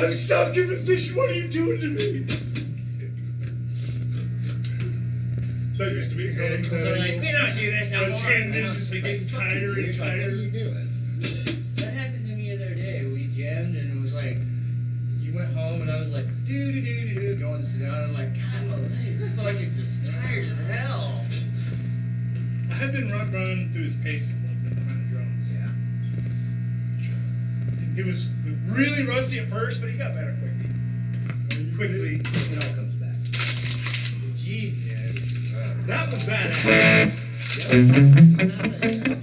I'm stuck in position. What are you doing to me? So that used to be So like, we don't do this no more. Attendant just like getting tighter and tighter. That happened to me the other day. We jammed and it was like, you went home and I was like, do, going to sit down. I'm like, God, my legs feel like I'm just tired as hell. I've been running through his paces a little bit behind the drums. Yeah. He was really rusty at first, but he got better quickly. It all comes back. Gee, yeah. That was badass. Yeah.